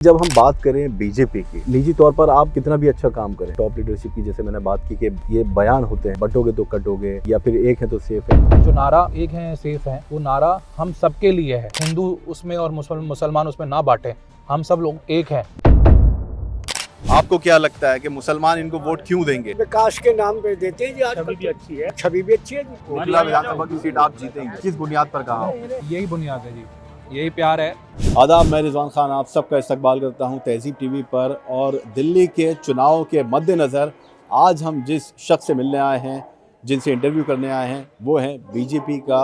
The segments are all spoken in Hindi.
जब हम बात करें बीजेपी की, निजी तौर पर आप कितना भी अच्छा काम करें, टॉप लीडरशिप की जैसे मैंने बात की कि ये बयान होते हैं बटोगे तो कटोगे या फिर एक है तो सेफ है। जो नारा एक है सेफ है, वो नारा हम सबके लिए है। हिंदू उसमें और मुसलमान उसमें ना बांटे, हम सब लोग एक हैं। आपको क्या लगता है कि मुसलमान इनको वोट क्यों देंगे? विकास के नाम पे देते हैं जी। आज छवि भी अच्छी है। छवि भी अच्छी है जी। ओखला विधानसभा की सीट आप जीतेंगे, किस बुनियाद पर कहा? यही बुनियाद है जी, यही प्यार है। आदाब, मैं रिजवान खान आप सबका इस्तकबाल करता हूं तहजीब टीवी पर। और दिल्ली के चुनाव के मद्देनज़र आज हम जिस शख्स से मिलने आए हैं, जिनसे इंटरव्यू करने आए हैं, वो हैं बीजेपी का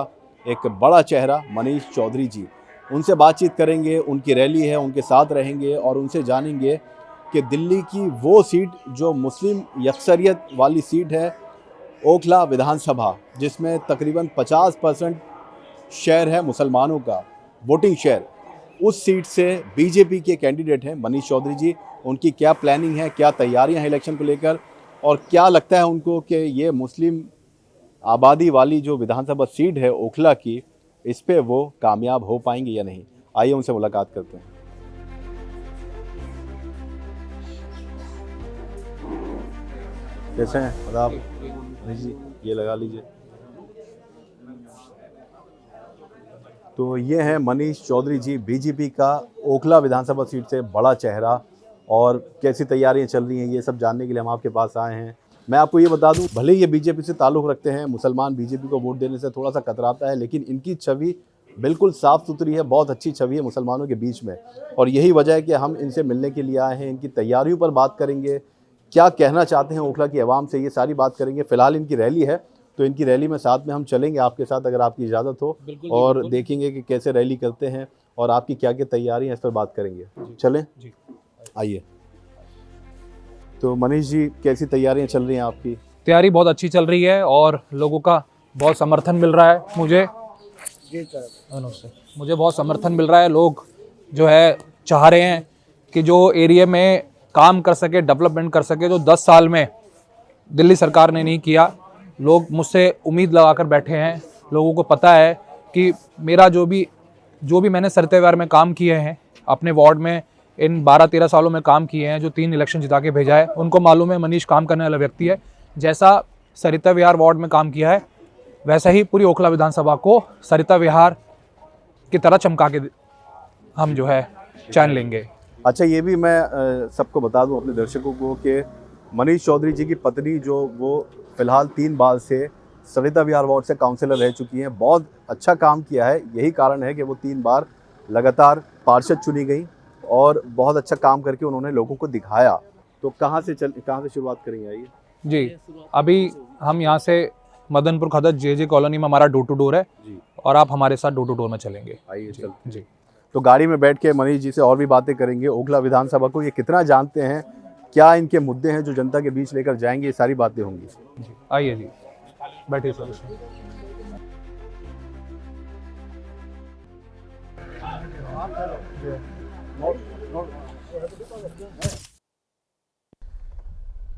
एक बड़ा चेहरा मनीष चौधरी जी। उनसे बातचीत करेंगे, उनकी रैली है, उनके साथ रहेंगे और उनसे जानेंगे कि दिल्ली की वो सीट जो मुस्लिम यकसरियत वाली सीट है, ओखला विधानसभा, जिसमें तकरीबन 50% शेयर है मुसलमानों का, वोटिंग शेयर, उस सीट से बीजेपी के कैंडिडेट हैं मनीष चौधरी जी। उनकी क्या प्लानिंग है, क्या तैयारियां हैं इलेक्शन को लेकर, और क्या लगता है उनको कि ये मुस्लिम आबादी वाली जो विधानसभा सीट है ओखला की, इस पे वो कामयाब हो पाएंगे या नहीं। आइए उनसे मुलाकात करते हैं। कैसे हैं आदाब मनीष जी, ये लगा लीजिए। तो ये हैं मनीष चौधरी जी, बीजेपी का ओखला विधानसभा सीट से बड़ा चेहरा, और कैसी तैयारियां चल रही हैं ये सब जानने के लिए हम आपके पास आए हैं। मैं आपको ये बता दूं, भले ये बीजेपी से ताल्लुक़ रखते हैं, मुसलमान बीजेपी को वोट देने से थोड़ा सा कतराता है, लेकिन इनकी छवि बिल्कुल साफ़ सुथरी है, बहुत अच्छी छवि है मुसलमानों के बीच में। और यही वजह है कि हम इनसे मिलने के लिए आए हैं। इनकी तैयारियों पर बात करेंगे, क्या कहना चाहते हैं ओखला की आवाम से, ये सारी बात करेंगे। फ़िलहाल इनकी रैली है, तो इनकी रैली में साथ में हम चलेंगे आपके साथ, अगर आपकी इजाज़त हो, और देखेंगे कि कैसे रैली करते हैं और आपकी क्या क्या तैयारी है, इस पर बात करेंगे। चलें जी, आइए। तो मनीष जी, कैसी तैयारियां चल रही हैं आपकी? तैयारी बहुत अच्छी चल रही है और लोगों का बहुत समर्थन मिल रहा है मुझे बहुत समर्थन मिल रहा है। लोग जो है चाह रहे हैं कि जो एरिया में काम कर सके, डेवलपमेंट कर सके, जो 10 साल में दिल्ली सरकार ने नहीं किया, लोग मुझसे उम्मीद लगाकर बैठे हैं। लोगों को पता है कि मेरा जो भी मैंने सरिता विहार में काम किए हैं, अपने वार्ड में इन 12-13 सालों में काम किए हैं, जो 3 इलेक्शन जिता के भेजा है, उनको मालूम है मनीष काम करने वाला व्यक्ति है। जैसा सरिता विहार वार्ड में काम किया है, वैसा ही पूरी ओखला विधानसभा को सरिता विहार की तरह चमका के हम जो है चैन लेंगे। अच्छा, ये भी मैं सबको बता दूं, अपने दर्शकों को, कि मनीष चौधरी जी की पत्नी जो वो फ़िलहाल 3 बार से सरिता विहार वार्ड से काउंसलर रह चुकी हैं, बहुत अच्छा काम किया है। यही कारण है कि वो 3 बार लगातार पार्षद चुनी गई और बहुत अच्छा काम करके उन्होंने लोगों को दिखाया। तो कहाँ से शुरुआत करेंगे? आइए जी, अभी हम यहाँ से मदनपुर खदर जे कॉलोनी में हमारा डोर टू डोर है जी, और आप हमारे साथ डोर टू डोर में चलेंगे। आइए चलते जी। तो गाड़ी में बैठ के मनीष जी से और भी बातें करेंगे। ओखला विधानसभा को ये कितना जानते हैं, क्या इनके मुद्दे हैं जो जनता के बीच लेकर जाएंगे, ये सारी बातें होंगी। जी, आइए जी, बैठिए सर।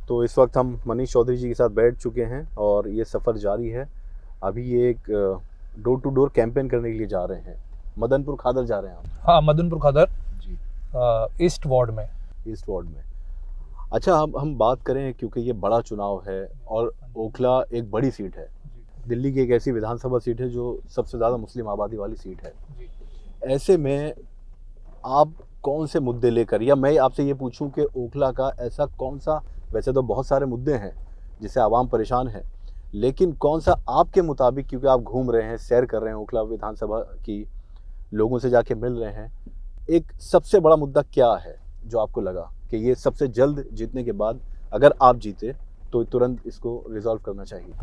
तो इस वक्त हम मनीष चौधरी जी के साथ बैठ चुके हैं और ये सफ़र जारी है। अभी ये एक डोर टू डोर कैंपेन करने के लिए जा रहे हैं। मदनपुर खादर जा रहे हैं आप? हाँ, मदनपुर खादर जी, ईस्ट वार्ड में। अच्छा, हम बात करें, क्योंकि ये बड़ा चुनाव है और ओखला एक बड़ी सीट है, दिल्ली की एक ऐसी विधानसभा सीट है जो सबसे ज़्यादा मुस्लिम आबादी वाली सीट है। ऐसे में आप कौन से मुद्दे लेकर, या मैं आपसे ये पूछूं कि ओखला का ऐसा कौन सा, वैसे तो बहुत सारे मुद्दे हैं जिससे आवाम परेशान है, लेकिन कौन सा आपके मुताबिक, क्योंकि आप घूम रहे हैं, सैर कर रहे हैं ओखला विधानसभा की, लोगों से जाके मिल रहे हैं, एक सबसे बड़ा मुद्दा क्या है जो आपको लगा कि ये सबसे जल्द जीतने के बाद, अगर आप जीते तो तुरंत इसको रिजॉल्व करना चाहिए?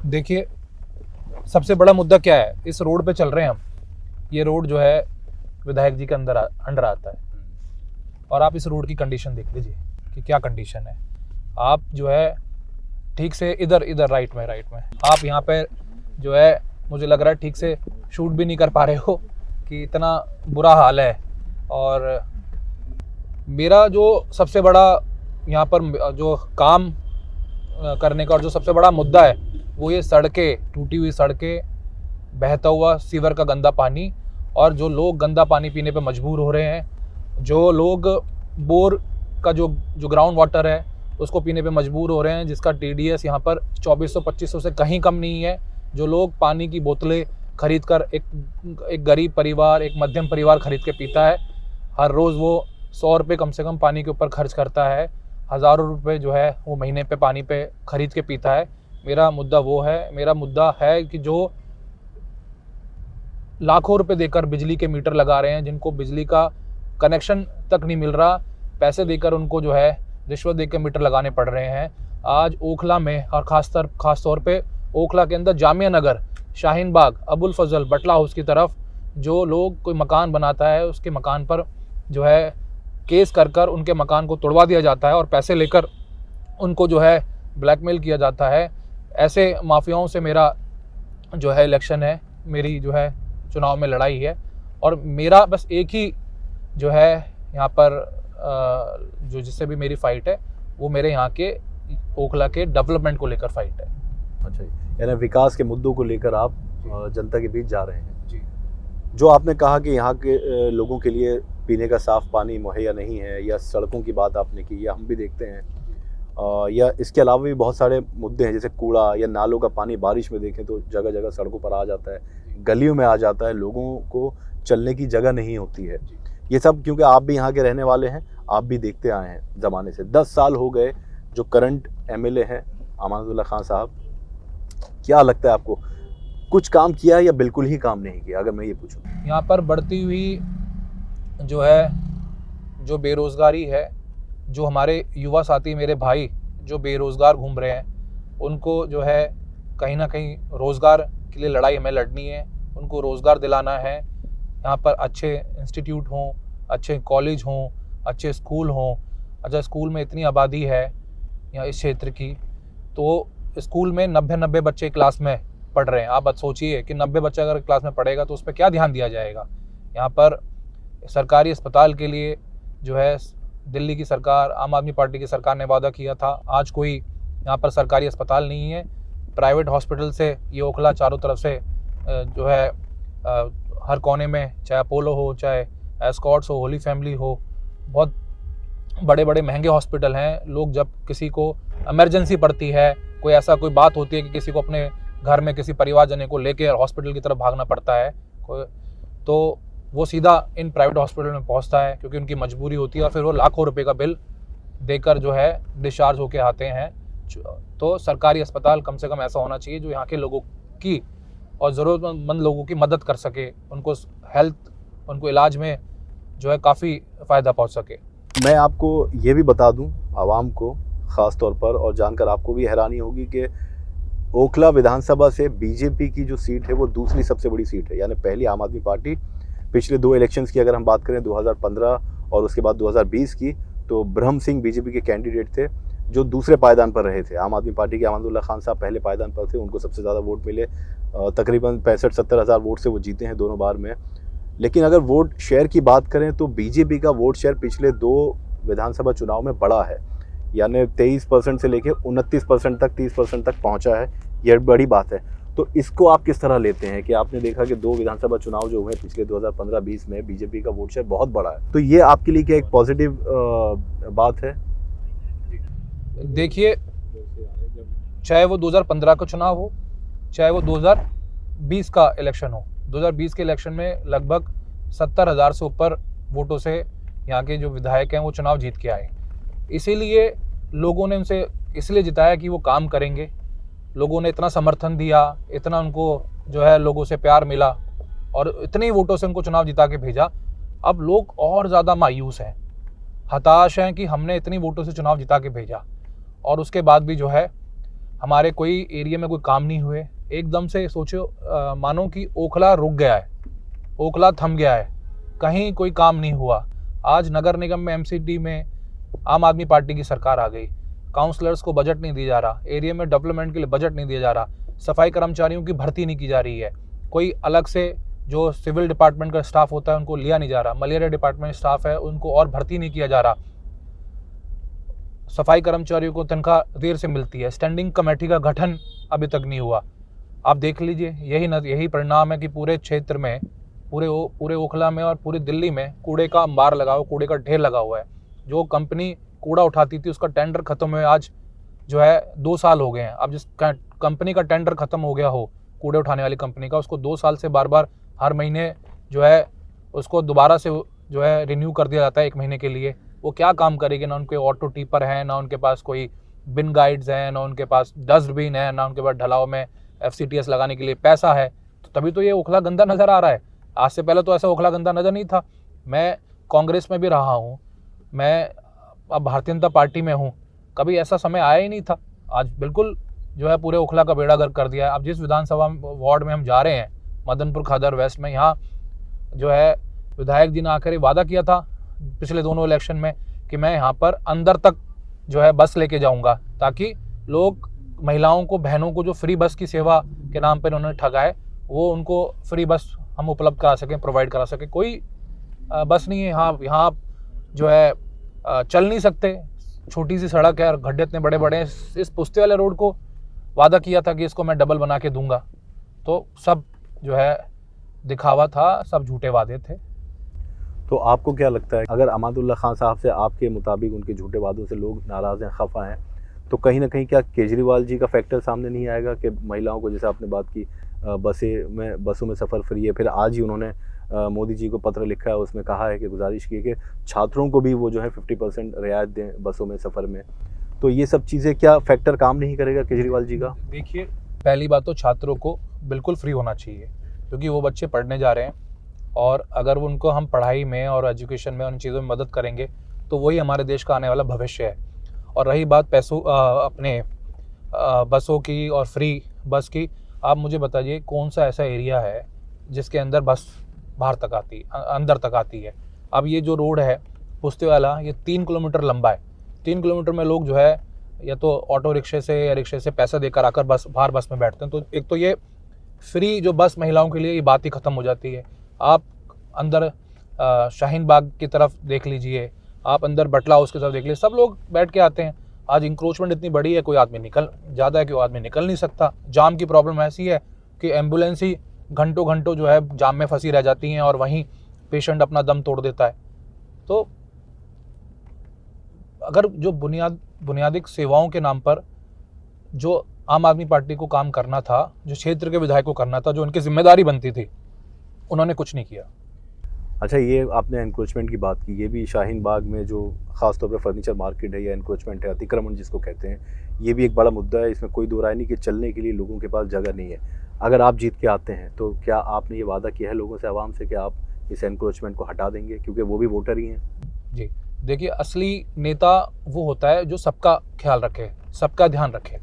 देखिए, सबसे बड़ा मुद्दा क्या है, इस रोड पे चल रहे हैं हम। ये रोड जो है विधायक जी के अंडर आता है, और आप इस रोड की कंडीशन देख लीजिए कि क्या कंडीशन है। आप जो है ठीक से इधर राइट में आप यहाँ पे जो है, मुझे लग रहा है ठीक से शूट भी नहीं कर पा रहे हो कि इतना बुरा हाल है। और मेरा जो सबसे बड़ा यहाँ पर जो काम करने का और जो सबसे बड़ा मुद्दा है, वो ये सड़कें, टूटी हुई सड़कें, बहता हुआ सीवर का गंदा पानी, और जो लोग गंदा पानी पीने पे मजबूर हो रहे हैं, जो लोग बोर का जो ग्राउंड वाटर है उसको पीने पे मजबूर हो रहे हैं, जिसका TDS यहाँ पर 2400-2500 से कहीं कम नहीं है। जो लोग पानी की बोतलें खरीद कर एक गरीब परिवार, एक मध्यम परिवार खरीद के पीता है, हर रोज़ वो 100 रुपये कम से कम पानी के ऊपर खर्च करता है, हज़ारों रुपये जो है वो महीने पे पानी पे खरीद के पीता है। मेरा मुद्दा है कि जो लाखों रुपए देकर बिजली के मीटर लगा रहे हैं, जिनको बिजली का कनेक्शन तक नहीं मिल रहा, पैसे देकर उनको जो है रिश्वत देकर मीटर लगाने पड़ रहे हैं। आज ओखला में और ख़ास तौर पे ओखला के अंदर जामिया नगर, शाहीन बाग, अबुल फजल, बटला हाउस की तरफ जो लोग कोई मकान बनाता है उसके मकान पर जो है केस कर उनके मकान को तोड़वा दिया जाता है और पैसे लेकर उनको जो है ब्लैकमेल किया जाता है। ऐसे माफियाओं से मेरा जो है इलेक्शन है, मेरी जो है चुनाव में लड़ाई है और मेरा बस एक ही जो है यहाँ पर जो जिससे भी मेरी फ़ाइट है वो मेरे यहाँ के ओखला के डेवलपमेंट को लेकर फ़ाइट है। अच्छा, यानी विकास के मुद्दों को लेकर आप जनता के बीच जा रहे हैं जी। जो आपने कहा कि यहाँ के लोगों के लिए पीने का साफ़ पानी मुहैया नहीं है, या सड़कों की बात आपने की, या हम भी देखते हैं, या इसके अलावा भी बहुत सारे मुद्दे हैं, जैसे कूड़ा या नालों का पानी बारिश में देखें तो जगह जगह सड़कों पर आ जाता है, गलियों में आ जाता है, लोगों को चलने की जगह नहीं होती है। ये सब क्योंकि आप भी यहाँ के रहने वाले हैं, आप भी देखते आए हैं ज़माने से। 10 साल हो गए जो करंट MLA हैं अमानुल्लाह खान साहब, क्या लगता है आपको, कुछ काम किया या बिल्कुल ही काम नहीं किया, अगर मैं ये पूछूं? यहाँ पर बढ़ती हुई जो है जो बेरोज़गारी है, जो हमारे युवा साथी, मेरे भाई जो बेरोज़गार घूम रहे हैं, उनको जो है कहीं ना कहीं रोज़गार के लिए लड़ाई हमें लड़नी है, उनको रोज़गार दिलाना है। यहाँ पर अच्छे इंस्टीट्यूट हों, अच्छे कॉलेज हों, अच्छे स्कूल हों। अच्छा, स्कूल में इतनी आबादी है यहाँ इस क्षेत्र की, तो स्कूल में 90 बच्चे क्लास में पढ़ रहे हैं। आप बात सोचिए कि 90 बच्चा अगर क्लास में पढ़ेगा तो उस पर क्या ध्यान दिया जाएगा। यहाँ पर सरकारी अस्पताल के लिए जो है दिल्ली की सरकार, आम आदमी पार्टी की सरकार ने वादा किया था, आज कोई यहाँ पर सरकारी अस्पताल नहीं है। प्राइवेट हॉस्पिटल से ये ओखला चारों तरफ से जो है हर कोने में, चाहे अपोलो हो, चाहे एस्कॉर्ट्स हो, होली फैमिली हो, बहुत बड़े बड़े महंगे हॉस्पिटल हैं। लोग जब किसी को इमरजेंसी पड़ती है, कोई ऐसा कोई बात होती है कि किसी को अपने घर में किसी परिवारजन को लेकर हॉस्पिटल की तरफ भागना पड़ता है, तो वो सीधा इन प्राइवेट हॉस्पिटल में पहुंचता है क्योंकि उनकी मजबूरी होती है, और फिर वो लाखों रुपए का बिल देकर जो है डिस्चार्ज होके आते हैं। तो सरकारी अस्पताल कम से कम ऐसा होना चाहिए जो यहाँ के लोगों की और ज़रूरतमंद लोगों की मदद कर सके, उनको उनको इलाज में जो है काफ़ी फ़ायदा पहुँच सके। मैं आपको ये भी बता दूं आवाम को ख़ास तौर पर, और जानकर आपको भी हैरानी होगी कि ओखला विधानसभा से बीजेपी की जो सीट है वो दूसरी सबसे बड़ी सीट है। यानी पहली आम आदमी पार्टी, पिछले 2 इलेक्शंस की अगर हम बात करें 2015 और उसके बाद 2020 की, तो ब्रह्म सिंह बीजेपी के कैंडिडेट थे जो दूसरे पायदान पर रहे थे। आम आदमी पार्टी के अमानुल्लाह खान साहब पहले पायदान पर थे, उनको सबसे ज़्यादा वोट मिले, तकरीबन 65-70 हज़ार वोट से वो जीते हैं दोनों बार में। लेकिन अगर वोट शेयर की बात करें तो बीजेपी का वोट शेयर पिछले 2 विधानसभा चुनाव में बढ़ा है, यानी 23% से लेकर 29% तक, 30% तक पहुंचा है। यह बड़ी बात है। तो इसको आप किस तरह लेते हैं कि आपने देखा कि 2 विधानसभा चुनाव जो हुए पिछले 2015-20 में बीजेपी का वोट शेयर बहुत बड़ा है, तो ये आपके लिए क्या एक पॉजिटिव बात है? देखिए, चाहे वो 2015 का चुनाव हो, चाहे वो 2020 का इलेक्शन हो, 2020 के इलेक्शन में लगभग 70,000 से ऊपर वोटों से यहाँ के जो विधायक हैं वो चुनाव जीत के आए। इसीलिए लोगों ने उनसे इसलिए जिताया कि वो काम करेंगे। लोगों ने इतना समर्थन दिया, इतना उनको जो है लोगों से प्यार मिला और इतने ही वोटों से उनको चुनाव जिता के भेजा। अब लोग और ज़्यादा मायूस हैं, हताश हैं कि हमने इतनी वोटों से चुनाव जिता के भेजा और उसके बाद भी जो है हमारे कोई एरिया में कोई काम नहीं हुए। एकदम से सोचो, मानो कि ओखला रुक गया है, ओखला थम गया है, कहीं कोई काम नहीं हुआ। आज नगर निगम में, MCD में आम आदमी पार्टी की सरकार आ गई, काउंसलर्स को बजट नहीं दिया जा रहा, एरिया में डेवलपमेंट के लिए बजट नहीं दिया जा रहा, सफाई कर्मचारियों की भर्ती नहीं की जा रही है, कोई अलग से जो सिविल डिपार्टमेंट का स्टाफ होता है उनको लिया नहीं जा रहा, मलेरिया डिपार्टमेंट स्टाफ है उनको और भर्ती नहीं किया जा रहा, सफाई कर्मचारियों को तनख्वाह देर से मिलती है, स्टैंडिंग कमेटी का गठन अभी तक नहीं हुआ। आप देख लीजिए, यही परिणाम है कि पूरे क्षेत्र में पूरे ओखला में और पूरी दिल्ली में कूड़े का अंबार लगा हुआ, कूड़े का ढेर लगा हुआ है। जो कंपनी कूड़ा उठाती थी उसका टेंडर खत्म हुए आज जो है 2 साल हो गए हैं। अब जिस कंपनी का टेंडर खत्म हो गया हो, कूड़े उठाने वाली कंपनी का, उसको 2 साल से बार बार हर महीने जो है उसको दोबारा से जो है रिन्यू कर दिया जाता है 1 महीने के लिए। वो क्या काम करेगी? ना उनके ऑटो टिपर हैं, ना उनके पास कोई बिन गाइड्स हैं, ना उनके पास डस्टबिन है, ना उनके पास ढलाव में FCTS लगाने के लिए पैसा है। तो तभी तो ये ओखला गंदा नज़र आ रहा है। आज से पहले तो ऐसा ओखला गंदा नज़र नहीं था। मैं कांग्रेस में भी रहा हूँ, मैं अब भारतीय जनता पार्टी में हूँ, कभी ऐसा समय आया ही नहीं था। आज बिल्कुल जो है पूरे ओखला का बेड़ा गर्क कर दिया है। अब जिस विधानसभा वार्ड में हम जा रहे हैं, मदनपुर खादर वेस्ट में, यहाँ जो है विधायक जी ने आकर ये वादा किया था पिछले दोनों इलेक्शन में कि मैं यहाँ पर अंदर तक जो है बस लेके जाऊँगा, ताकि लोग, महिलाओं को, बहनों को जो फ्री बस की सेवा के नाम पर उन्होंने ठगा है, वो उनको फ्री बस हम उपलब्ध करा सकें, प्रोवाइड करा सकें। कोई बस नहीं है यहाँ जो है चल नहीं सकते, छोटी सी सड़क है और गड्ढे इतने बड़े बड़े हैं। इस पुस्ते वाले रोड को वादा किया था कि इसको मैं डबल बना के दूंगा, तो सब जो है दिखावा था, सब झूठे वादे थे। तो आपको क्या लगता है, अगर अमादुल्ला खान साहब से आपके मुताबिक उनके झूठे वादों से लोग नाराज़ हैं, खफा हैं, तो कहीं ना कहीं क्या केजरीवाल जी का फैक्टर सामने नहीं आएगा कि महिलाओं को, जैसे आपने बात की, बसों में सफ़र फ्री है। फिर आज ही उन्होंने मोदी जी को पत्र लिखा है, उसमें कहा है कि गुजारिश की है कि छात्रों को भी वो जो है 50% रियायत दें बसों में सफ़र में। तो ये सब चीज़ें क्या फैक्टर काम नहीं करेगा केजरीवाल जी का? देखिए, पहली बात तो छात्रों को बिल्कुल फ्री होना चाहिए, क्योंकि वो बच्चे पढ़ने जा रहे हैं, और अगर उनको हम पढ़ाई में और एजुकेशन में उन चीज़ों में मदद करेंगे तो वही हमारे देश का आने वाला भविष्य है। और रही बात पैसों अपने बसों की और फ्री बस की, आप मुझे बताइए कौन सा ऐसा एरिया है जिसके अंदर बस बाहर तक आती, अंदर तक आती है? अब ये जो रोड है पुस्ते वाला, ये 3 किलोमीटर लंबा है। 3 किलोमीटर में लोग जो है या तो ऑटो रिक्शे से या रिक्शे से पैसा देकर आकर बाहर बस में बैठते हैं। तो एक तो ये फ्री जो बस महिलाओं के लिए, ये बात ही ख़त्म हो जाती है। आप अंदर शाहीन बाग की तरफ देख लीजिए, आप अंदर बटला हाउस की तरफ देख लीजिए, सब लोग बैठ के आते हैं। आज इंक्रोचमेंट इतनी बड़ी है, कोई आदमी ज़्यादा है कि वो आदमी निकल नहीं सकता। जाम की प्रॉब्लम ऐसी है कि एम्बुलेंस ही घंटों जो है जाम में फंसी रह जाती हैं और वहीं पेशेंट अपना दम तोड़ देता है। तो अगर जो बुनियादी सेवाओं के नाम पर जो आम आदमी पार्टी को काम करना था, जो क्षेत्र के विधायक को करना था, जो उनकी जिम्मेदारी बनती थी, उन्होंने कुछ नहीं किया। अच्छा, ये आपने एनक्रोचमेंट की बात की, ये भी शाहीन बाग में जो ख़ासतौर पर फर्नीचर मार्केट है या एनक्रोचमेंट है, अतिक्रमण जिसको कहते हैं, ये भी एक बड़ा मुद्दा है। इसमें कोई दो राय नहीं कि चलने के लिए लोगों के पास जगह नहीं है। अगर आप जीत के आते हैं तो क्या आपने ये वादा किया है लोगों से, आवाम से, कि आप इस एनक्रोचमेंट को हटा देंगे, क्योंकि वो भी वोटर ही हैं? जी देखिए, असली नेता वो होता है जो सबका ख्याल रखे, सबका ध्यान रखे।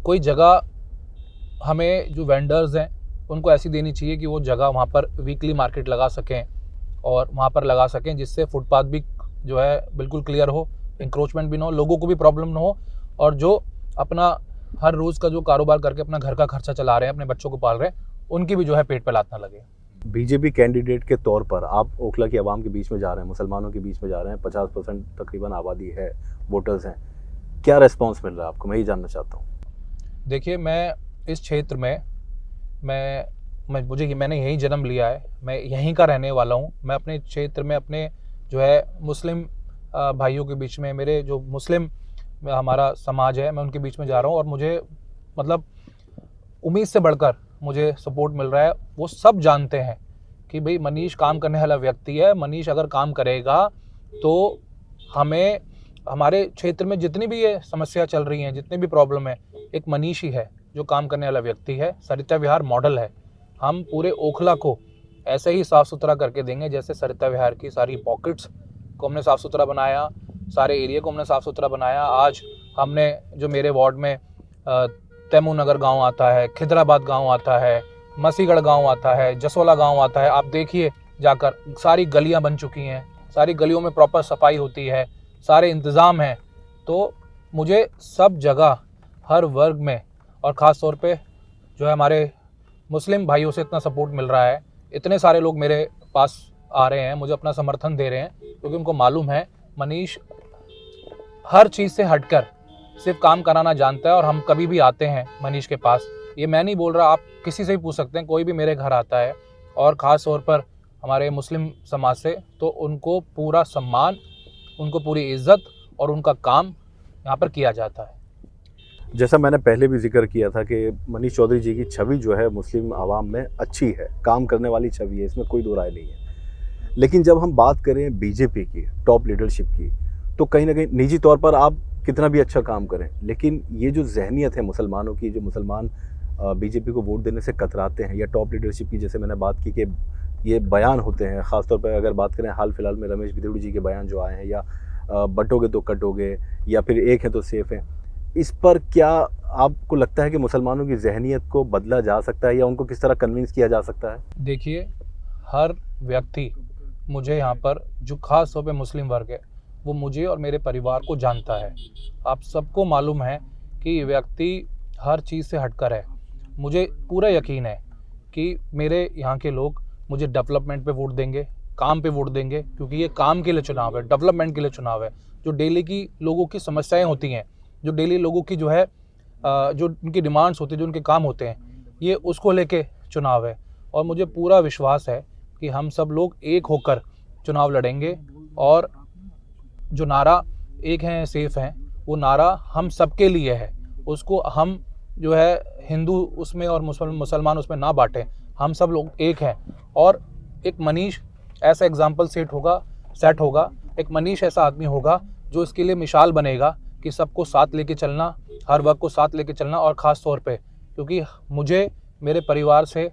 कोई जगह हमें, जो वेंडर्स हैं, उनको ऐसी देनी चाहिए कि वो जगह वहाँ पर वीकली मार्केट लगा सकें और वहाँ पर लगा सकें, जिससे फुटपाथ भी जो है बिल्कुल क्लियर हो, इंक्रोचमेंट भी ना हो, लोगों को भी प्रॉब्लम ना हो, और जो अपना हर रोज़ का जो कारोबार करके अपना घर का खर्चा चला रहे हैं, अपने बच्चों को पाल रहे हैं, उनकी भी जो है पेट पे लात ना लगे। बीजेपी कैंडिडेट के तौर पर आप ओखला की आवाम के बीच में जा रहे हैं, मुसलमानों के बीच में जा रहे हैं, 50% तकरीबन आबादी है, वोटर्स हैं, क्या रिस्पॉन्स मिल रहा है आपको? मैं ये जानना चाहता हूँ। देखिए, मैं इस क्षेत्र में मैंने यहीं जन्म लिया है, मैं यहीं का रहने वाला हूँ। मैं अपने क्षेत्र में अपने जो है मुस्लिम भाइयों के बीच में, मेरे जो मुस्लिम हमारा समाज है, मैं उनके बीच में जा रहा हूँ, और मुझे मतलब उम्मीद से बढ़कर मुझे सपोर्ट मिल रहा है। वो सब जानते हैं कि भाई मनीष काम करने वाला व्यक्ति है, मनीष अगर काम करेगा तो हमें, हमारे क्षेत्र में जितनी भी ये समस्या चल रही हैं, जितनी भी प्रॉब्लम है, एक मनीष ही है जो काम करने वाला व्यक्ति है। सरिता विहार मॉडल है। हम पूरे ओखला को ऐसे ही साफ़ सुथरा करके देंगे जैसे सरिता विहार की सारी पॉकेट्स को हमने साफ़ सुथरा बनाया, सारे एरिया को हमने साफ़ सुथरा बनाया। आज हमने जो मेरे वार्ड में तैमूर नगर गांव आता है, खिदराबाद गांव आता है, मसीगढ़ गांव आता है, जसोला गांव आता है, आप देखिए जाकर, सारी गलियां बन चुकी हैं, सारी गलियों में प्रॉपर सफाई होती है, सारे इंतज़ाम हैं। तो मुझे सब जगह, हर वर्ग में, और ख़ास तौर पे जो है हमारे मुस्लिम भाइयों से इतना सपोर्ट मिल रहा है, इतने सारे लोग मेरे पास आ रहे हैं, मुझे अपना समर्थन दे रहे हैं, क्योंकि उनको मालूम है मनीष हर चीज़ से हटकर सिर्फ काम कराना जानता है। और हम कभी भी आते हैं मनीष के पास, ये मैं नहीं बोल रहा, आप किसी से भी पूछ सकते हैं, कोई भी मेरे घर आता है और ख़ास तौर पर हमारे मुस्लिम समाज से, तो उनको पूरा सम्मान, उनको पूरी इज्जत और उनका काम यहाँ पर किया जाता है। जैसा मैंने पहले भी जिक्र किया था कि मनीष चौधरी जी की छवि जो है मुस्लिम आवाम में अच्छी है, काम करने वाली छवि है, इसमें कोई दो राय नहीं है। लेकिन जब हम बात करें बीजेपी की टॉप लीडरशिप की, तो कहीं ना कहीं निजी तौर पर आप कितना भी अच्छा काम करें, लेकिन ये जो जहनीत है मुसलमानों की, जो मुसलमान बीजेपी को वोट देने से कतराते हैं, या टॉप लीडरशिप की जैसे मैंने बात की कि ये बयान होते हैं, ख़ासतौर पर अगर बात करें हाल फिलहाल में रमेश बिधूड़ी जी के बयान जो आए हैं, या बटोगे तो कटोगे, या फिर एक है तो सेफ है, इस पर क्या आपको लगता है कि मुसलमानों की जहनीत को बदला जा सकता है, या उनको किस तरह कन्विंस किया जा सकता है? देखिए, हर व्यक्ति मुझे यहाँ पर, जो खास तौर पे मुस्लिम वर्ग है, वो मुझे और मेरे परिवार को जानता है। आप सबको मालूम है कि ये व्यक्ति हर चीज़ से हटकर है। मुझे पूरा यकीन है कि मेरे यहाँ के लोग मुझे डेवलपमेंट पे वोट देंगे, काम पे वोट देंगे, क्योंकि ये काम के लिए चुनाव है, डेवलपमेंट के लिए चुनाव है। जो डेली की लोगों की समस्याएं होती हैं, जो डेली लोगों की जो है जो उनकी डिमांड्स होती हैं, जो उनके काम होते हैं, ये उसको लेके चुनाव है। और मुझे पूरा विश्वास है कि हम सब लोग एक होकर चुनाव लड़ेंगे, और जो नारा एक हैं सेफ हैं, वो नारा हम सबके लिए है। उसको हम जो है हिंदू उसमें और मुसलमान उसमें ना बांटें, हम सब लोग एक हैं। और एक मनीष ऐसा एग्जाम्पल सेट होगा, एक मनीष ऐसा आदमी होगा जो इसके लिए मिसाल बनेगा कि सबको साथ लेके चलना, हर वक्त को साथ लेके चलना। और ख़ास तौर पे क्योंकि मुझे मेरे परिवार से,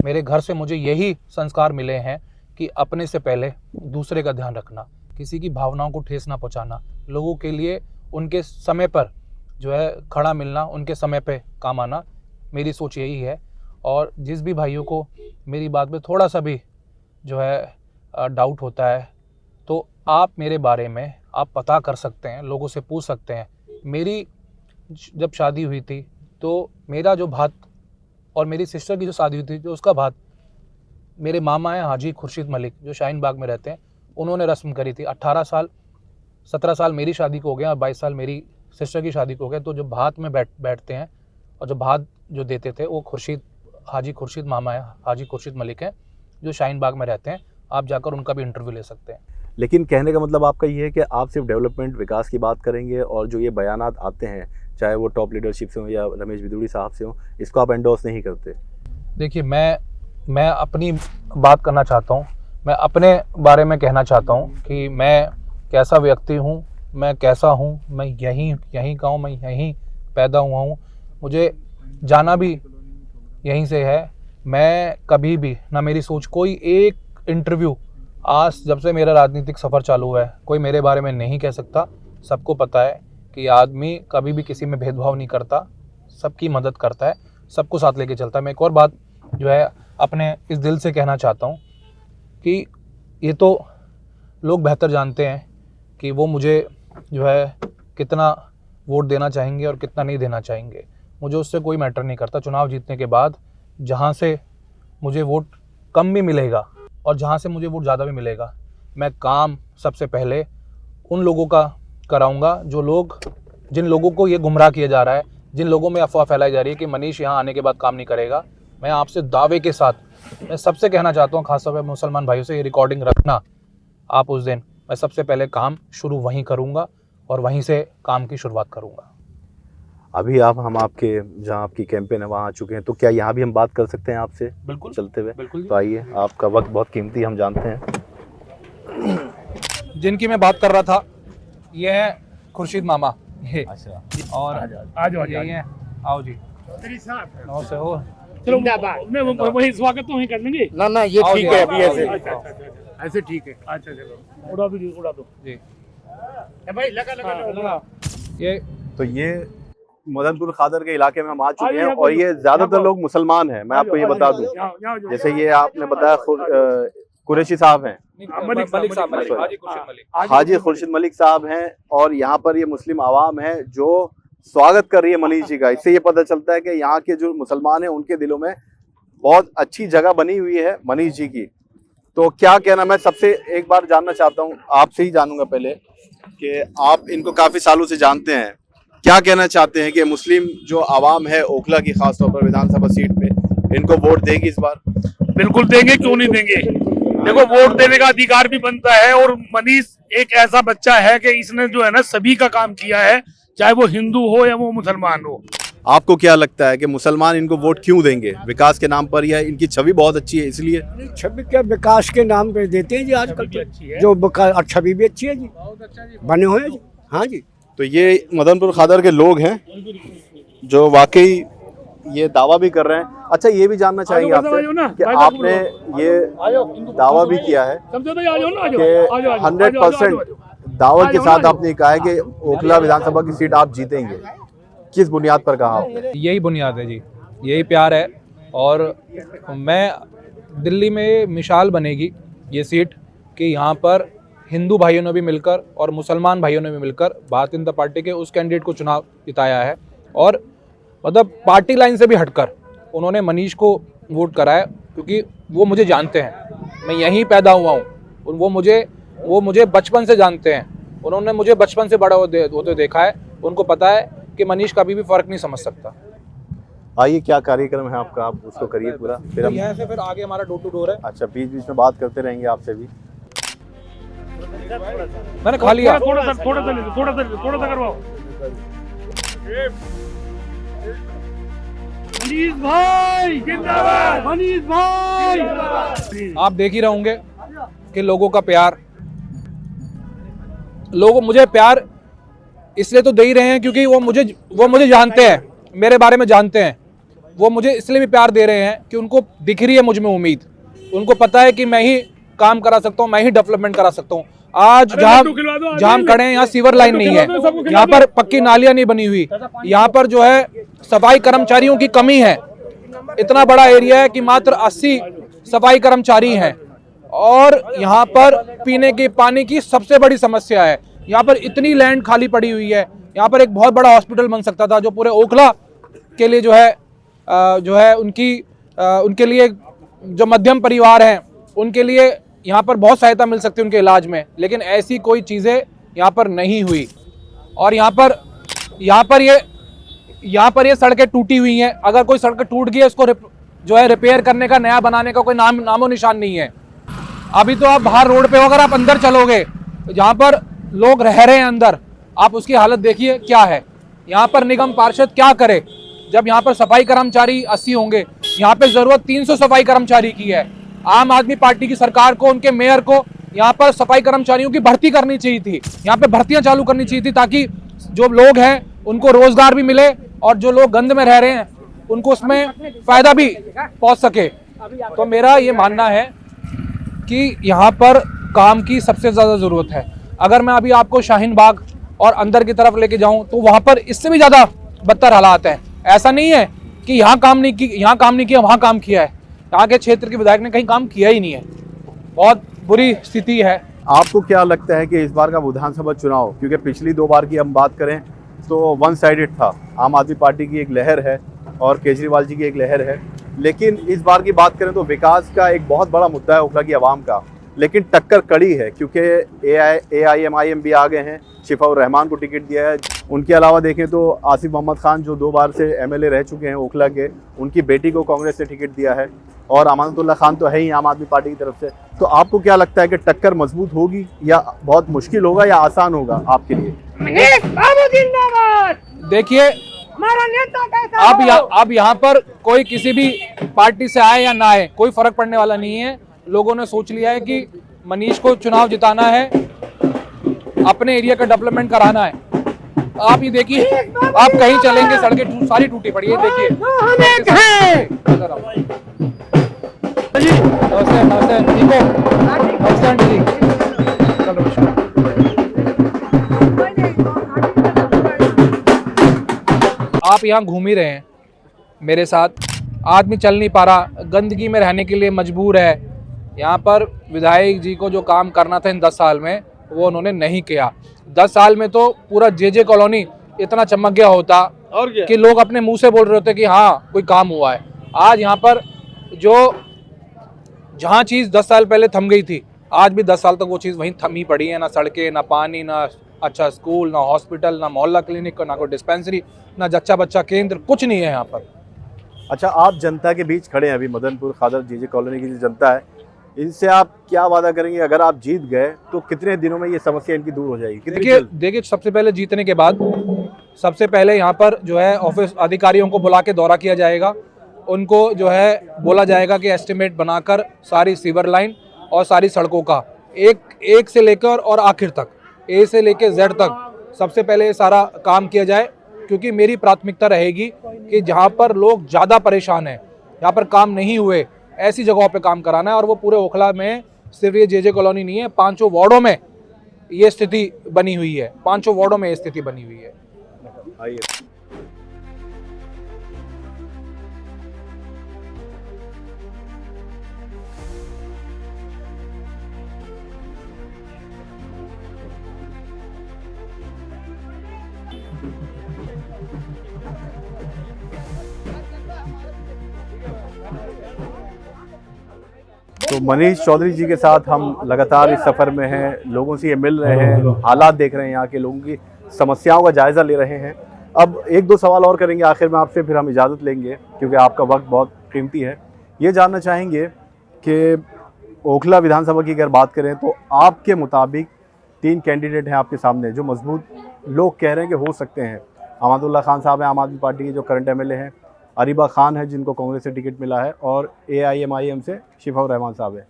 मेरे घर से मुझे यही संस्कार मिले हैं कि अपने से पहले दूसरे का ध्यान रखना, किसी की भावनाओं को ठेस ना पहुंचाना, लोगों के लिए उनके समय पर जो है खड़ा मिलना, उनके समय पे काम आना, मेरी सोच यही है। और जिस भी भाइयों को मेरी बात में थोड़ा सा भी जो है डाउट होता है, तो आप मेरे बारे में आप पता कर सकते हैं, लोगों से पूछ सकते हैं। मेरी जब शादी हुई थी, तो मेरा जो भात और मेरी सिस्टर की जो शादी हुई थी, जो उसका भात मेरे मामा हैं हाजी खुर्शीद मलिक, जो शाहीन बाग में रहते हैं, उन्होंने रस्म करी थी। 17 साल मेरी शादी को हो गए और 22 साल मेरी सिस्टर की शादी को हो गए। तो जो भात में बैठते हैं और जो भात जो देते थे, वो हाजी खुर्शीद मामा है, हाजी खुर्शीद मलिक हैं, जो शाहीन बाग में रहते हैं। आप जाकर उनका भी इंटरव्यू ले सकते हैं। लेकिन कहने का मतलब आपका ये है कि आप सिर्फ डेवलपमेंट, विकास की बात करेंगे, और जो ये बयानात आते हैं, चाहे वो टॉप लीडरशिप से हो या रमेश बिधूड़ी साहब से हो, इसको आप एंडोर्स नहीं करते? देखिए, मैं अपनी बात करना चाहता हूँ, मैं अपने बारे में कहना चाहता हूँ कि मैं कैसा व्यक्ति हूँ, मैं कैसा हूँ। मैं यहीं का हूँ, मैं यहीं पैदा हुआ हूँ, मुझे जाना भी यहीं से है। मैं कभी भी ना, मेरी सोच, कोई एक इंटरव्यू आज जब से मेरा राजनीतिक सफ़र चालू हुआ है, कोई मेरे बारे में नहीं कह सकता। सबको पता है कि आदमी कभी भी किसी में भेदभाव नहीं करता, सबकी मदद करता है, सबको साथ लेके चलता है। मैं एक और बात जो है अपने इस दिल से कहना चाहता हूँ कि ये तो लोग बेहतर जानते हैं कि वो मुझे जो है कितना वोट देना चाहेंगे और कितना नहीं देना चाहेंगे। मुझे उससे कोई मैटर नहीं करता। चुनाव जीतने के बाद जहाँ से मुझे वोट कम भी मिलेगा और जहाँ से मुझे वोट ज़्यादा भी मिलेगा, मैं काम सबसे पहले उन लोगों का कराऊंगा जिन लोगों को ये गुमराह किया जा रहा है, जिन लोगों में अफवाह फैलाई जा रही है कि मनीष यहाँ आने के बाद काम नहीं करेगा। मैं आपसे दावे के साथ मैं सबसे कहना चाहता हूँ, खासतौर पर मुसलमान भाइयों से, ये रिकॉर्डिंग रखना आप उस दिन। मैं सबसे पहले काम शुरू वहीं करूँगा और वहीं से काम की शुरुआत करूँगा। अभी हम आपके जहाँ आपकी कैंपेन है वहाँ आ चुके हैं, तो क्या यहाँ भी हम बात कर सकते हैं आपसे? बिल्कुल, चलते हुए बिल्कुल। तो आइए, आपका वक्त बहुत कीमती हम जानते हैं। जिनकी मैं बात कर रहा था, ये है खुर्शीद मामा। ये अच्छा, और यही है। आओ जी, नमस्ते हो। चलो मैं वही स्वागत तो वहीं कर लेंगे ना, ये आओ ठीक जी, है। आओ, अभी आओ, ऐसे आओ, ऐसे ठीक है। अच्छा चलो, उड़ा दो जी। भाई, लगा। ये तो ये मदनपुर खादर के इलाके में हम आ चुके हैं, यहाँ और पर ये ज्यादातर लोग मुसलमान हैं। मैं आपको ये बता दूं, जैसे ये आपने बताया कुरैशी साहब हैं, मलिक साहब, हाजी खुर्शीद मलिक। हाजी खुर्शीद मलिक साहब हैं, और यहाँ पर ये मुस्लिम आवाम है जो स्वागत कर रही है मनीष जी का। इससे ये पता चलता है कि यहाँ के जो मुसलमान हैं उनके दिलों में बहुत अच्छी जगह बनी हुई है मनीष जी की। तो क्या कहना, मैं सबसे एक बार जानना चाहता हूँ, आपसे ही जानूंगा पहले कि आप इनको काफी सालों से जानते हैं, क्या कहना चाहते हैं कि मुस्लिम जो आवाम है ओखला की, खासतौर पर विधानसभा सीट पे, इनको वोट देगी इस बार? बिल्कुल देंगे, क्यों नहीं देंगे। देखो, वोट देने का अधिकार भी बनता है, और मनीष एक ऐसा बच्चा है कि इसने जो है ना सभी का काम किया है, चाहे वो हिंदू हो या वो मुसलमान हो। आपको क्या लगता है कि मुसलमान इनको वोट क्यों देंगे? विकास के नाम पर, या इनकी छवि बहुत अच्छी है इसलिए? छवि क्या, विकास के नाम पे देते हैं जी आजकल छवि अच्छी है। जो और छवि भी अच्छी है जी, बने हुए हैं जी। हाँ जी, तो ये मदनपुर खादर के लोग हैं जो वाकई ये दावा भी कर रहे हैं। अच्छा, ये भी जानना चाहेंगे आ जाओ, आपसे आ जाओ ना, कि भाई साहब आपने ये दावा भी किया है समझो तो, आ जाओ ना, आ जाओ, कि आ जाओ, आ जाओ, 100% दावा के साथ आपने कहा है कि ओखला विधानसभा की सीट आप जीतेंगे। किस बुनियाद पर कहा आपने? यही बुनियाद है जी, यही प्यार है। और मैं दिल्ली में मिसाल बनेगी ये सीट कि यहाँ पर हिंदू भाइयों ने भी मिलकर और मुसलमान भाइयों ने भी मिलकर भारतीय जनता पार्टी के उस कैंडिडेट को चुनाव जिताया है। और मतलब पार्टी लाइन से भी हटकर उन्होंने मनीष को वोट कराया, क्योंकि वो मुझे जानते हैं, मैं यहीं पैदा हुआ हूँ। वो मुझे बचपन से जानते हैं, उन्होंने मुझे बचपन से बड़ा होते देखा है। उनको पता है कि मनीष कभी भी फर्क नहीं समझ सकता। आइए, क्या कार्यक्रम है आपका, आप उसको करिए पूरा, फिर हम। यहाँ से फिर आगे हमारा डोर टू डोर है। अच्छा, बीच बीच में बात करते रहेंगे आपसे भी। मैंने खा लिया। थोड़ा सा करवाओ। मनीष भाई जिंदाबाद, मनीष भाई। आप देख ही रहे होंगे कि लोगों का प्यार, लोग मुझे प्यार इसलिए तो दे ही रहे हैं क्योंकि वो मुझे जानते हैं, मेरे बारे में जानते हैं। वो मुझे इसलिए भी प्यार दे रहे हैं कि उनको दिख रही है मुझ में उम्मीद। उनको पता है कि मैं ही काम करा सकता हूँ, मैं ही डेवलपमेंट करा सकता हूँ। आज जहाँ हम खड़े हैं यहाँ सीवर लाइन नहीं है, यहाँ पर पक्की नालियाँ नहीं बनी हुई, यहाँ पर जो है सफाई कर्मचारियों की कमी है। इतना बड़ा एरिया है कि मात्र 80 सफाई कर्मचारी हैं, और यहाँ पर पीने के पानी की सबसे बड़ी समस्या है। यहाँ पर इतनी लैंड खाली पड़ी हुई है, यहाँ पर एक बहुत बड़ा हॉस्पिटल बन सकता था जो पूरे ओखला के लिए जो है उनके लिए जो मध्यम परिवार हैं उनके लिए यहाँ पर बहुत सहायता मिल सकती है उनके इलाज में, लेकिन ऐसी कोई चीज़ें यहाँ पर नहीं हुई। और यहाँ पर ये सड़कें टूटी हुई हैं। अगर कोई सड़क टूट गई है उसको जो है रिपेयर करने का, नया बनाने का कोई नामो निशान नहीं है। अभी तो आप बाहर रोड पे हो, अगर आप अंदर चलोगे जहाँ पर लोग रह रहे हैं अंदर, आप उसकी हालत देखिए क्या है। यहाँ पर निगम पार्षद क्या करे जब यहाँ पर सफाई कर्मचारी 80 होंगे। यहाँ पे जरूरत 300 सफाई कर्मचारी की है। आम आदमी पार्टी की सरकार को, उनके मेयर को यहाँ पर सफाई कर्मचारियों की भर्ती करनी चाहिए थी, यहाँ पे भर्तियां चालू करनी चाहिए थी, ताकि जो लोग हैं उनको रोजगार भी मिले और जो लोग गंद में रह रहे हैं उनको उसमें फायदा भी पहुंच सके। तो मेरा ये मानना है कि यहाँ पर काम की सबसे ज्यादा जरूरत है। अगर मैं अभी आपको शाहीन बाग और अंदर की तरफ लेके जाऊं तो वहां पर इससे भी ज्यादा बदतर हालात हैं। ऐसा नहीं है कि यहाँ काम नहीं किया वहाँ काम किया है, यहाँ के क्षेत्र के विधायक ने कहीं काम किया ही नहीं है। बहुत बुरी स्थिति है। आपको क्या लगता है कि इस बार का विधानसभा चुनाव, क्योंकि पिछली 2 बार की हम बात करें तो वन साइडेड था, आम आदमी पार्टी की एक लहर है और केजरीवाल जी की एक लहर है, लेकिन इस बार की बात करें तो विकास का एक बहुत बड़ा मुद्दा है ओखला की आवाम का, लेकिन टक्कर कड़ी है क्योंकि AIM भी आ गए हैं, शिफाउर रहमान को टिकट दिया है। उनके अलावा देखें तो आसिफ मोहम्मद खान जो 2 बार से MLA रह चुके हैं ओखला के, उनकी बेटी को कांग्रेस ने टिकट दिया है, और अमानतुल्लाह खान तो है ही आम आदमी पार्टी की तरफ से। तो आपको क्या लगता है कि टक्कर मजबूत होगी या बहुत मुश्किल होगा या आसान होगा आपके लिए? देखिए, अब यहाँ पर कोई किसी भी पार्टी से आए या ना आए कोई फर्क पड़ने वाला नहीं है। लोगों ने सोच लिया है कि मनीष को चुनाव जिताना है, अपने एरिया का डेवलपमेंट कराना है। आप ये देखिए, आप कहीं चलेंगे सड़कें सारी टूटी पड़ी है। देखिए आप यहाँ घूम ही रहे हैं मेरे साथ, आदमी चल नहीं पा रहा, गंदगी में रहने के लिए मजबूर है। यहाँ पर विधायक जी को जो काम करना था इन 10 साल में वो उन्होंने नहीं किया। 10 साल में तो पूरा JJ कॉलोनी इतना चमक गया होता और कि लोग अपने मुंह से बोल रहे होते कि हाँ कोई काम हुआ है। आज यहाँ पर जहाँ चीज़ 10 साल पहले थम गई थी, आज भी 10 साल तक वो चीज़ वहीं थमी पड़ी है। ना सड़कें, ना पानी, ना अच्छा स्कूल, ना हॉस्पिटल, ना मोहल्ला क्लिनिक, ना कोई डिस्पेंसरी, ना जच्चा बच्चा केंद्र, कुछ नहीं है यहाँ पर। अच्छा, आप जनता के बीच खड़े हैं अभी, मदनपुर खादर जेजे कॉलोनी की जो जनता है, इनसे आप क्या वादा करेंगे? अगर आप जीत गए तो कितने दिनों में ये समस्या इनकी दूर हो जाएगी? कितनी जल्द? देखिए सबसे पहले जीतने के बाद सबसे पहले यहाँ पर जो है ऑफिस अधिकारियों को बुला के दौरा किया जाएगा। उनको जो है बोला जाएगा कि एस्टिमेट बनाकर सारी सीवर लाइन और सारी सड़कों का एक से लेकर और आखिर तक, ए से लेकर जेड तक सबसे पहले ये सारा काम किया जाए। क्योंकि मेरी प्राथमिकता रहेगी कि जहाँ पर लोग ज़्यादा परेशान हैं, जहाँ पर काम नहीं हुए, ऐसी जगहों पे काम कराना है। और वो पूरे ओखला में सिर्फ ये जेजे कॉलोनी नहीं है, 5 वार्डों में ये स्थिति बनी हुई है, 5 वार्डों में ये स्थिति बनी हुई है। आइए। तो मनीष चौधरी जी के साथ हम लगातार इस सफ़र में हैं, लोगों से ये मिल रहे हैं, हालात देख रहे हैं, यहाँ के लोगों की समस्याओं का जायज़ा ले रहे हैं। अब 1-2 सवाल और करेंगे आखिर में आपसे, फिर हम इजाज़त लेंगे क्योंकि आपका वक्त बहुत कीमती है। ये जानना चाहेंगे कि ओखला विधानसभा की अगर बात करें तो आपके मुताबिक 3 कैंडिडेट हैं आपके सामने जो मजबूत लोग कह रहे हैं कि हो सकते हैं। अहमदुल्ला खान साहब हैं आम आदमी पार्टी के जो करंट एमएलए हैं, अरीबा खान है जिनको कांग्रेस से टिकट मिला है, और AIMIM से शिफाउर रहमान साहब है।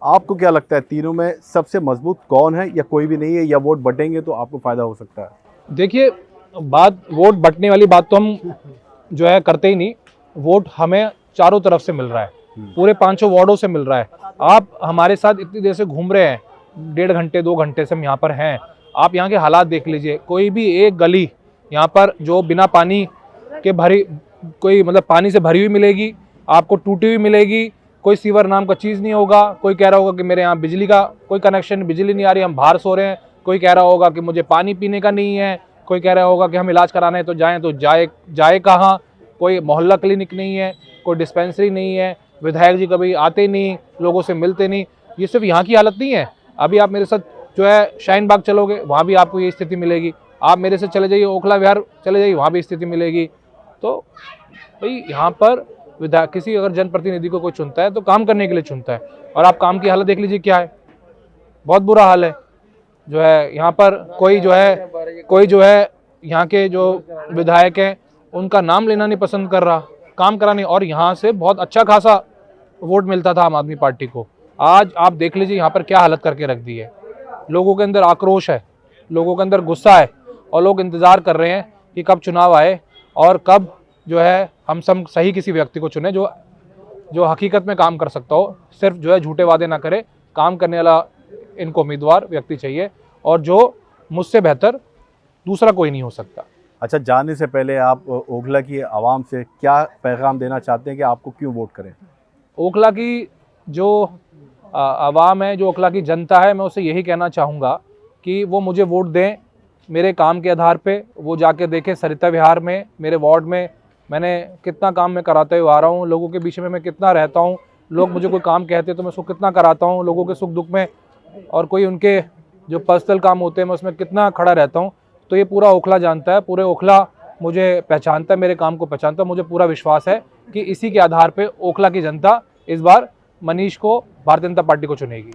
आपको क्या लगता है तीनों में सबसे मजबूत कौन है, या कोई भी नहीं है, या वोट बटेंगे तो आपको फ़ायदा हो सकता है? देखिए बात वोट बंटने वाली बात तो हम जो है करते ही नहीं। वोट हमें चारों तरफ से मिल रहा है, पूरे 5 वार्डों से मिल रहा है। आप हमारे साथ इतनी देर से घूम रहे हैं, 1.5 घंटे 2 घंटे से हम यहाँ पर हैं। आप यहाँ के हालात देख लीजिए, कोई भी एक गली यहाँ पर जो बिना पानी के भरी, कोई मतलब पानी से भरी हुई मिलेगी, आपको टूटी हुई मिलेगी। कोई सीवर नाम का चीज़ नहीं होगा। कोई कह रहा होगा कि मेरे यहाँ बिजली का कोई कनेक्शन, बिजली नहीं आ रही, हम बाहर सो रहे हैं। कोई कह रहा होगा कि मुझे पानी पीने का नहीं है। कोई कह रहा होगा कि हम इलाज कराने तो जाए कहाँ। कोई मोहल्ला क्लिनिक नहीं है, कोई डिस्पेंसरी नहीं है, विधायक जी कभी आते नहीं, लोगों से मिलते नहीं। ये सिर्फ यहाँ की हालत नहीं है। अभी आप मेरे साथ जो है शाहीन बाग चलोगे, वहाँ भी आपको ये स्थिति मिलेगी। आप मेरे से चले जाइए ओखला विहार चले जाइए, वहाँ भी स्थिति मिलेगी। तो भाई यहाँ पर विधायक किसी अगर जनप्रतिनिधि को कोई चुनता है तो काम करने के लिए चुनता है। और आप काम की हालत देख लीजिए क्या है, बहुत बुरा हाल है। जो है यहाँ पर कोई जो है यहाँ के जो विधायक हैं उनका नाम लेना नहीं पसंद कर रहा, काम कराने। और यहाँ से बहुत अच्छा खासा वोट मिलता था आम आदमी पार्टी को। आज आप देख लीजिए यहाँ पर क्या हालत करके रख दी है। लोगों के अंदर आक्रोश है, लोगों के अंदर गुस्सा है, और लोग इंतज़ार कर रहे हैं कि कब चुनाव आए और कब जो है हम सब सही किसी व्यक्ति को चुने जो हकीकत में काम कर सकता हो। सिर्फ जो है झूठे वादे ना करे, काम करने वाला इनको उम्मीदवार व्यक्ति चाहिए, और जो मुझसे बेहतर दूसरा कोई नहीं हो सकता। अच्छा, जाने से पहले आप ओखला की आवाम से क्या पैगाम देना चाहते हैं कि आपको क्यों वोट करें? ओखला की जो आवाम है, जो ओखला की जनता है, मैं उसे यही कहना चाहूँगा कि वो मुझे वोट दें मेरे काम के आधार पे। वो जाके देखें सरिता विहार में, मेरे वार्ड में मैंने कितना काम मैं कराते हुए आ रहा हूँ, लोगों के बीच में मैं कितना रहता हूँ। लोग मुझे कोई काम कहते हैं तो मैं उसको कितना कराता हूँ, लोगों के सुख दुख में, और कोई उनके जो पर्सनल काम होते हैं मैं उसमें कितना खड़ा रहता हूँ। तो ये पूरा ओखला जानता है, पूरे ओखला मुझे पहचानता है, मेरे काम को पहचानता है। मुझे पूरा विश्वास है कि इसी के आधार पे ओखला की जनता इस बार मनीष को, भारतीय जनता पार्टी को चुनेगी।